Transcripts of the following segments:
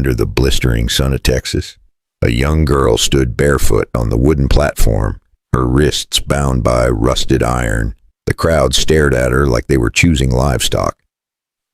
under the blistering sun of Texas. A young girl stood barefoot on the wooden platform, her wrists bound by rusted iron. The crowd stared at her like they were choosing livestock.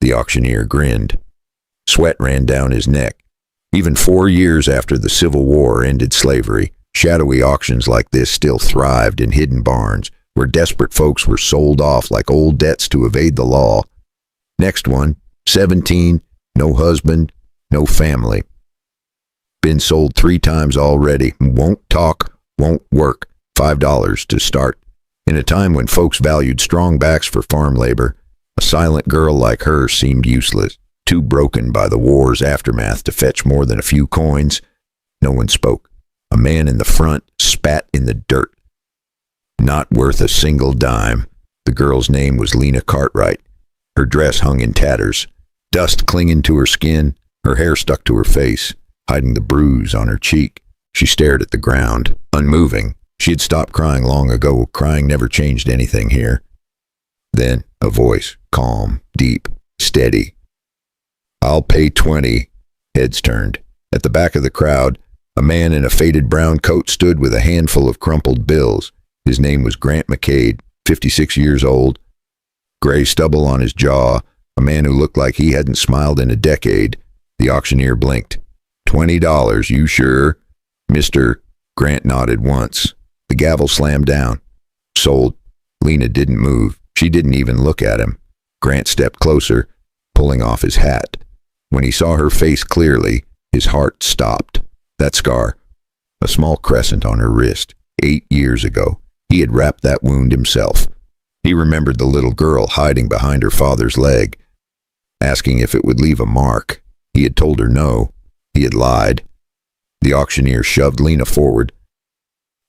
The auctioneer grinned. Sweat ran down his neck. Even 4 years after the Civil War ended slavery, shadowy auctions like this still thrived in hidden barns, where desperate folks were sold off like old debts to evade the law. Next one, 17, no husband, no family. Been sold 3 times already. Won't talk, won't work. $5 to start. In a time when folks valued strong backs for farm labor, a silent girl like her seemed useless, too broken by the war's aftermath to fetch more than a few coins. No one spoke. A man in the front spat in the dirt. Not worth a single dime. The girl's name was Lena Cartwright. Her dress hung in tatters, dust clinging to her skin, her hair stuck to her face, hiding the bruise on her cheek. She stared at the ground, unmoving. She had stopped crying long ago. Crying never changed anything here. Then a voice, calm, deep, steady. "I'll pay 20. Heads turned. At the back of the crowd, a man in a faded brown coat stood with a handful of crumpled bills. His name was Grant McCade, 56 years old. Gray stubble on his jaw, a man who looked like he hadn't smiled in a decade. The auctioneer blinked. $20, you sure? Mr. Grant nodded once. The gavel slammed down. Sold. Lena didn't move. She didn't even look at him. Grant stepped closer, pulling off his hat. When he saw her face clearly, his heart stopped. That scar, a small crescent on her wrist, 8 years ago. He had wrapped that wound himself. He remembered the little girl hiding behind her father's leg, asking if it would leave a mark. He had told her no. He had lied. The auctioneer shoved Lena forward.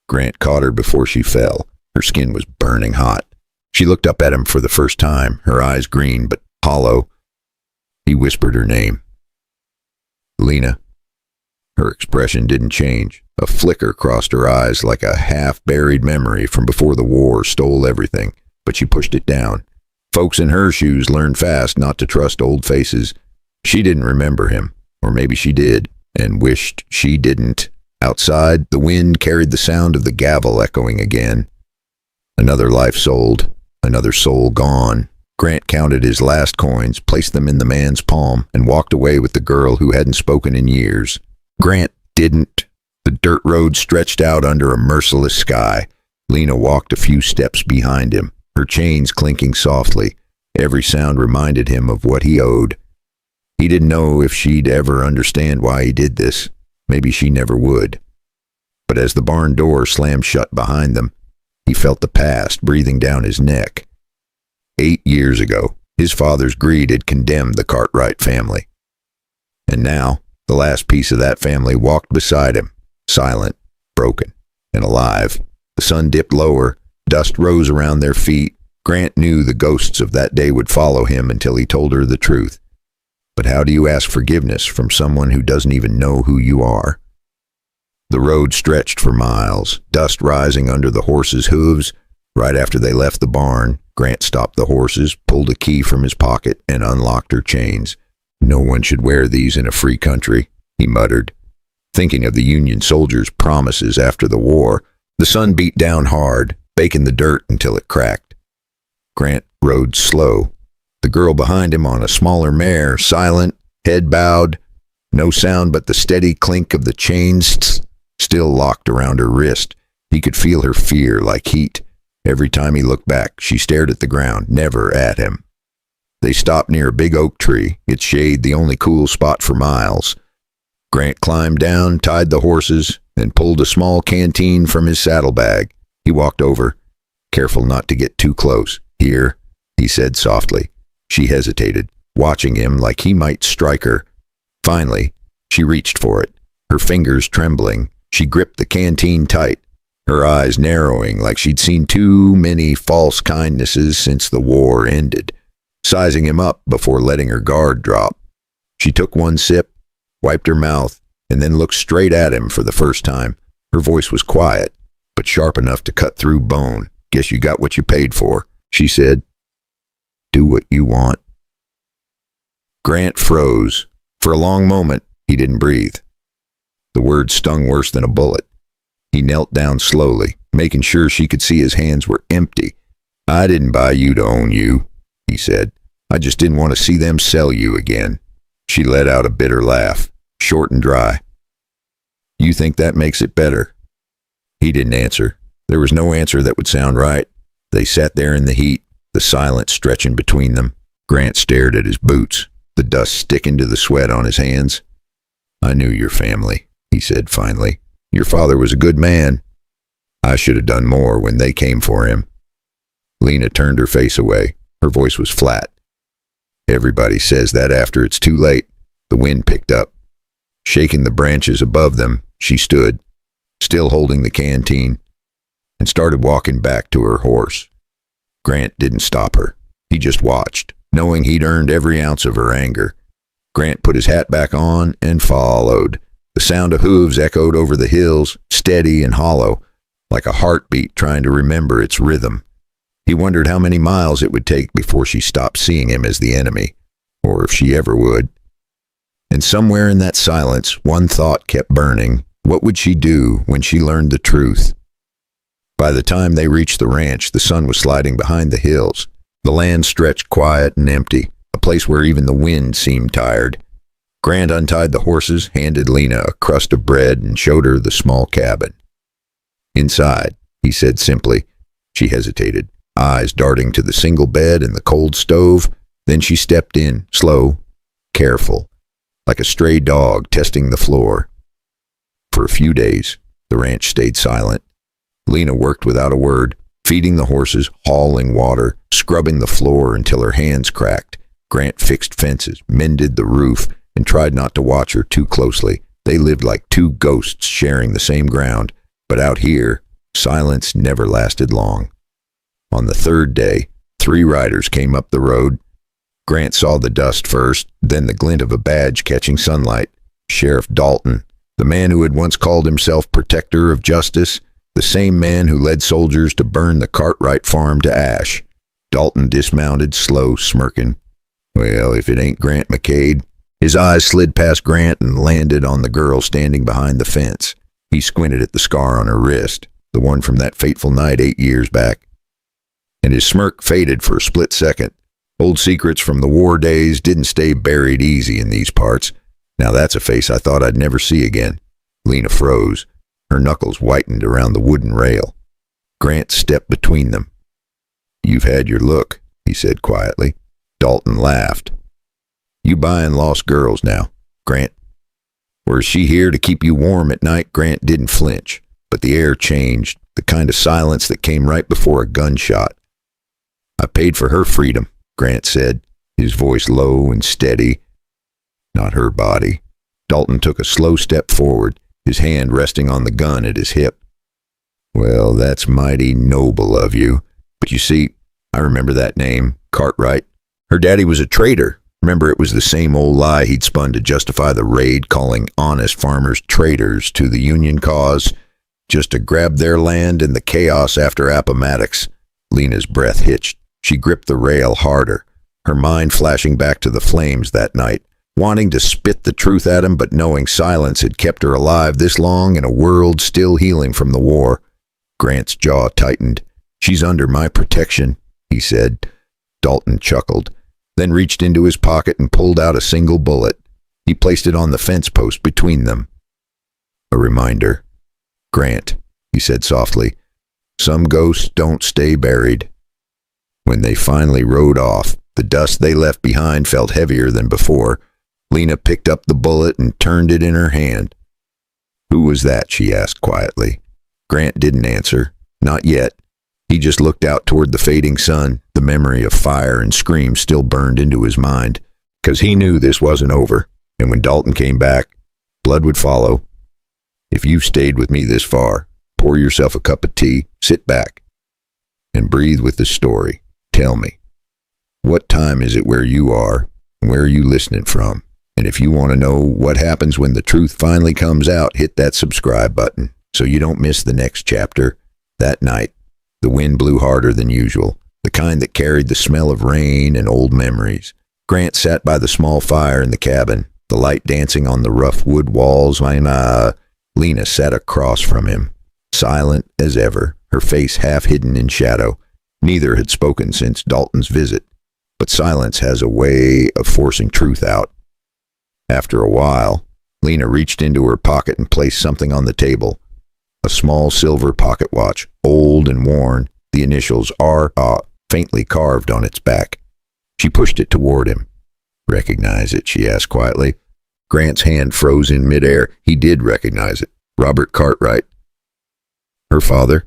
Grant caught her before she fell. Her skin was burning hot. She looked up at him for the first time, her eyes green but hollow. He whispered her name. Lena. Her expression didn't change. A flicker crossed her eyes like a half-buried memory from before the war stole everything, but she pushed it down. Folks in her shoes learned fast not to trust old faces. She didn't remember him, or maybe she did, and wished she didn't. Outside, the wind carried the sound of the gavel echoing again. Another life sold, another soul gone. Grant counted his last coins, placed them in the man's palm, and walked away with the girl who hadn't spoken in years. Grant didn't. The dirt road stretched out under a merciless sky. Lena walked a few steps behind him, her chains clinking softly. Every sound reminded him of what he owed. He didn't know if she'd ever understand why he did this. Maybe she never would. But as the barn door slammed shut behind them, he felt the past breathing down his neck. 8 years ago, his father's greed had condemned the Cartwright family. And now, the last piece of that family walked beside him, silent, broken, and alive. The sun dipped lower, dust rose around their feet. Grant knew the ghosts of that day would follow him until he told her the truth. But how do you ask forgiveness from someone who doesn't even know who you are? The road stretched for miles, dust rising under the horses' hooves. Right after they left the barn, Grant stopped the horses, pulled a key from his pocket, and unlocked her chains. No one should wear these in a free country, he muttered, thinking of the Union soldiers' promises after the war. The sun beat down hard, baking the dirt until it cracked. Grant rode slow. The girl behind him on a smaller mare, silent, head bowed, no sound but the steady clink of the chains still locked around her wrist. He could feel her fear like heat. Every time he looked back, she stared at the ground, never at him. They stopped near a big oak tree, its shade the only cool spot for miles. Grant climbed down, tied the horses, and pulled a small canteen from his saddlebag. He walked over, careful not to get too close. "Here," he said softly. She hesitated, watching him like he might strike her. Finally, she reached for it, her fingers trembling. She gripped the canteen tight, her eyes narrowing like she'd seen too many false kindnesses since the war ended, sizing him up before letting her guard drop. She took one sip, wiped her mouth, and then looked straight at him for the first time. Her voice was quiet, but sharp enough to cut through bone. "Guess you got what you paid for," she said. "Do what you want." Grant froze. For a long moment, He didn't breathe. The words stung worse than a bullet. He knelt down slowly, making sure she could see his hands were empty. "I didn't buy you to own you," he said. "I just didn't want to see them sell you again." She let out a bitter laugh, short and dry. "You think that makes it better?" He didn't answer. There was no answer that would sound right. They sat there in the heat, the silence stretching between them. Grant stared at his boots, the dust sticking to the sweat on his hands. "I knew your family," he said finally. "Your father was a good man. I should have done more when they came for him." Lena turned her face away. Her voice was flat. "Everybody says that after it's too late." The wind picked up. Shaking the branches above them, she stood, still holding the canteen, and started walking back to her horse. Grant didn't stop her. He just watched, knowing he'd earned every ounce of her anger. Grant put his hat back on and followed. The sound of hooves echoed over the hills, steady and hollow, like a heartbeat trying to remember its rhythm. He wondered how many miles it would take before she stopped seeing him as the enemy, or if she ever would. And somewhere in that silence, one thought kept burning. What would she do when she learned the truth? By the time they reached the ranch, the sun was sliding behind the hills. The land stretched quiet and empty, a place where even the wind seemed tired. Grant untied the horses, handed Lena a crust of bread, and showed her the small cabin. "Inside," he said simply. She hesitated, eyes darting to the single bed and the cold stove. Then she stepped in, slow, careful, like a stray dog testing the floor. For a few days, the ranch stayed silent. Lena worked without a word, feeding the horses, hauling water, scrubbing the floor until her hands cracked. Grant fixed fences, mended the roof, and tried not to watch her too closely. They lived like two ghosts sharing the same ground. But out here, silence never lasted long. On the third day, 3 riders came up the road. Grant saw the dust first, then the glint of a badge catching sunlight. Sheriff Dalton, the man who had once called himself protector of justice, the same man who led soldiers to burn the Cartwright farm to ash. Dalton dismounted, slow, smirking. "Well, if it ain't Grant McCade." His eyes slid past Grant and landed on the girl standing behind the fence. He squinted at the scar on her wrist, the one from that fateful night 8 years back. And his smirk faded for a split second. Old secrets from the war days didn't stay buried easy in these parts. "Now that's a face I thought I'd never see again." Lena froze. Her knuckles whitened around the wooden rail. Grant stepped between them. "You've had your look," he said quietly. Dalton laughed. "You buying lost girls now, Grant? Or is she here to keep you warm at night?" Grant didn't flinch, but the air changed, the kind of silence that came right before a gunshot. "I paid for her freedom," Grant said, his voice low and steady. "Not her body." Dalton took a slow step forward, his hand resting on the gun at his hip. "Well, that's mighty noble of you. But you see, I remember that name, Cartwright. Her daddy was a traitor. Remember, it was the same old lie he'd spun to justify the raid, calling honest farmers traitors to the Union cause, just to grab their land and the chaos after Appomattox." Lena's breath hitched. She gripped the rail harder, her mind flashing back to the flames that night, wanting to spit the truth at him, but knowing silence had kept her alive this long in a world still healing from the war. Grant's jaw tightened. "She's under my protection," he said. Dalton chuckled, then reached into his pocket and pulled out a single bullet. He placed it on the fence post between them. "A reminder. Grant," he said softly, "some ghosts don't stay buried." When they finally rode off, the dust they left behind felt heavier than before. Lena picked up the bullet and turned it in her hand. "Who was that?" she asked quietly. Grant didn't answer. Not yet. He just looked out toward the fading sun. The memory of fire and screams still burned into his mind, because he knew this wasn't over, and when Dalton came back, blood would follow. "If you've stayed with me this far, pour yourself a cup of tea, sit back, and breathe with the story. Tell me, what time is it where you are, and where are you listening from? And if you want to know what happens when the truth finally comes out, hit that subscribe button so you don't miss the next chapter." That night, the wind blew harder than usual, the kind that carried the smell of rain and old memories. Grant sat by the small fire in the cabin, the light dancing on the rough wood walls. Lena sat across from him, silent as ever, her face half hidden in shadow. Neither had spoken since Dalton's visit, but silence has a way of forcing truth out. After a while, Lena reached into her pocket and placed something on the table. A small silver pocket watch, old and worn, the initials R.A. faintly carved on its back. She pushed it toward him. "Recognize it?" she asked quietly. Grant's hand froze in midair. He did recognize it. Robert Cartwright. Her father?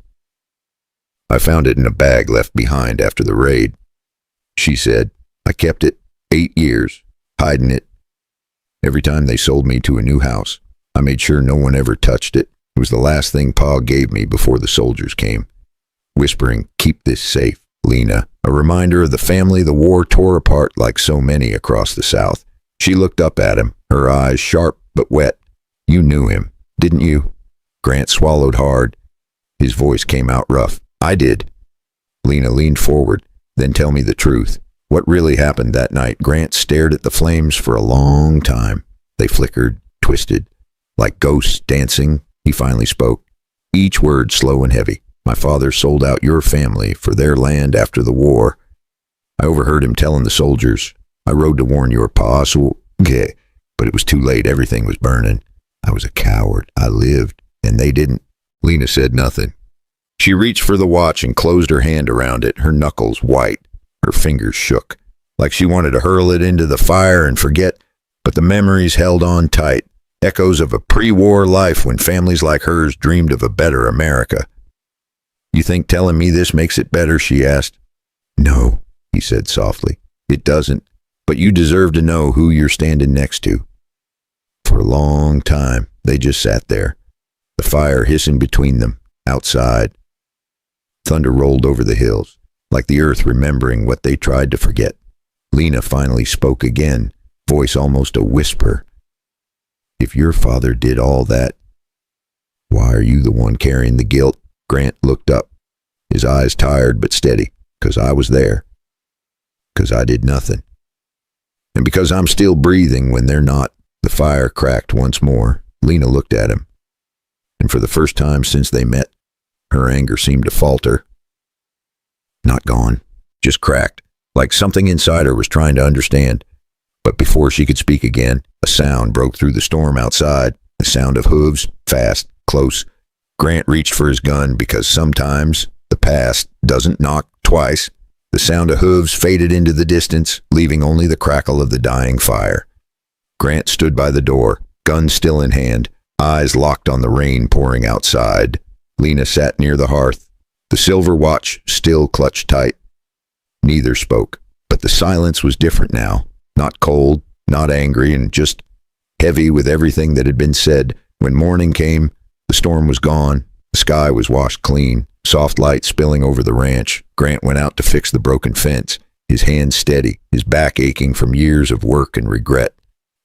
"I found it in a bag left behind after the raid," she said. "I kept it 8 years, hiding it. Every time they sold me to a new house, I made sure no one ever touched it. It was the last thing Pa gave me before the soldiers came." Whispering, "Keep this safe, Lena," a reminder of the family the war tore apart like so many across the South. She looked up at him, her eyes sharp but wet. "You knew him, didn't you?" Grant swallowed hard. His voice came out rough. "I did." Lena leaned forward. "Then tell me the truth. What really happened that night?" Grant stared at the flames for a long time. They flickered, twisted, like ghosts dancing. He finally spoke, each word slow and heavy. "My father sold out your family for their land after the war. I overheard him telling the soldiers. I rode to warn your pa, but it was too late. Everything was burning. I was a coward. I lived, and they didn't." Lena said nothing. She reached for the watch and closed her hand around it, her knuckles white. Her fingers shook, like she wanted to hurl it into the fire and forget, but the memories held on tight, echoes of a pre-war life when families like hers dreamed of a better America. "You think telling me this makes it better?" she asked. "No," he said softly. "It doesn't, but you deserve to know who you're standing next to." For a long time, they just sat there, the fire hissing between them. Outside, thunder rolled over the hills, like the earth remembering what they tried to forget. Lena finally spoke again, voice almost a whisper. "If your father did all that, why are you the one carrying the guilt?" Grant looked up, his eyes tired but steady. "'Cause I was there. 'Cause I did nothing. And because I'm still breathing when they're not." The fire cracked once more. Lena looked at him, and for the first time since they met, her anger seemed to falter. Not gone, just cracked, like something inside her was trying to understand. But before she could speak again, a sound broke through the storm outside, the sound of hooves, fast, close. Grant reached for his gun because sometimes the past doesn't knock twice. The sound of hooves faded into the distance, leaving only the crackle of the dying fire. Grant stood by the door, gun still in hand, eyes locked on the rain pouring outside. Lena sat near the hearth, the silver watch still clutched tight. Neither spoke, but the silence was different now, not cold, not angry, and just heavy with everything that had been said. When morning came, the storm was gone, the sky was washed clean, soft light spilling over the ranch. Grant went out to fix the broken fence, his hands steady, his back aching from years of work and regret.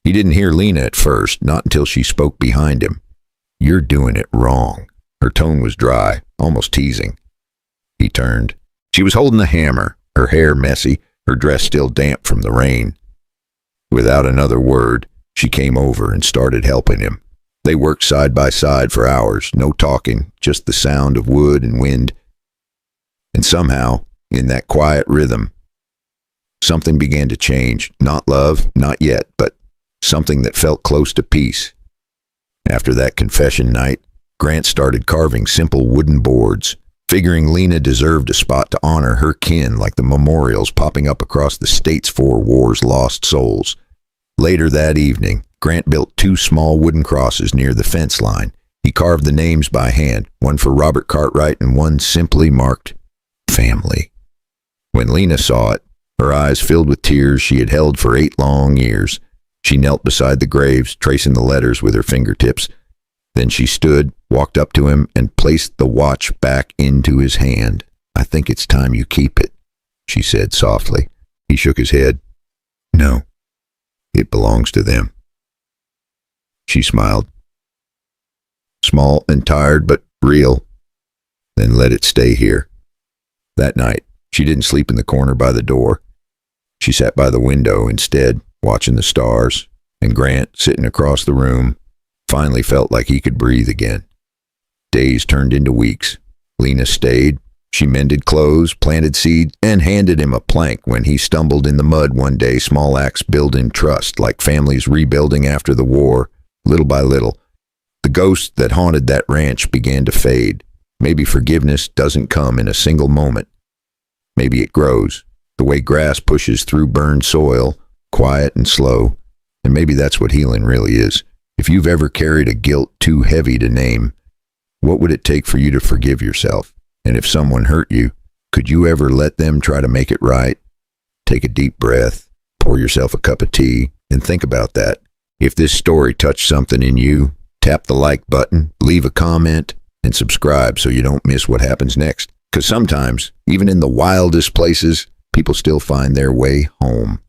He didn't hear Lena at first, not until she spoke behind him. "You're doing it wrong." Her tone was dry, almost teasing. He turned. She was holding the hammer, her hair messy, her dress still damp from the rain. Without another word, she came over and started helping him. They worked side by side for hours, no talking, just the sound of wood and wind. And somehow, in that quiet rhythm, something began to change. Not love, not yet, but something that felt close to peace. After that confession night, Grant started carving simple wooden boards, figuring Lena deserved a spot to honor her kin like the memorials popping up across the states for war's lost souls. Later that evening, Grant built 2 small wooden crosses near the fence line. He carved the names by hand, one for Robert Cartwright and one simply marked family. When Lena saw it, her eyes filled with tears she had held for 8 long years. She knelt beside the graves, tracing the letters with her fingertips. Then she stood, walked up to him, and placed the watch back into his hand. "I think it's time you keep it," she said softly. He shook his head. "No, it belongs to them." She smiled. Small and tired, but real. "Then let it stay here." That night, she didn't sleep in the corner by the door. She sat by the window instead, watching the stars, and Grant, sitting across the room, finally felt like he could breathe again. Days turned into weeks. Lena stayed. She mended clothes, planted seeds, and handed him a plank when he stumbled in the mud one day. Small acts building trust, like families rebuilding after the war, little by little. The ghost that haunted that ranch began to fade. Maybe forgiveness doesn't come in a single moment. Maybe it grows, the way grass pushes through burned soil, quiet and slow. And maybe that's what healing really is. If you've ever carried a guilt too heavy to name, what would it take for you to forgive yourself? And if someone hurt you, could you ever let them try to make it right? Take a deep breath, pour yourself a cup of tea, and think about that. If this story touched something in you, tap the like button, leave a comment, and subscribe so you don't miss what happens next. Because sometimes, even in the wildest places, people still find their way home.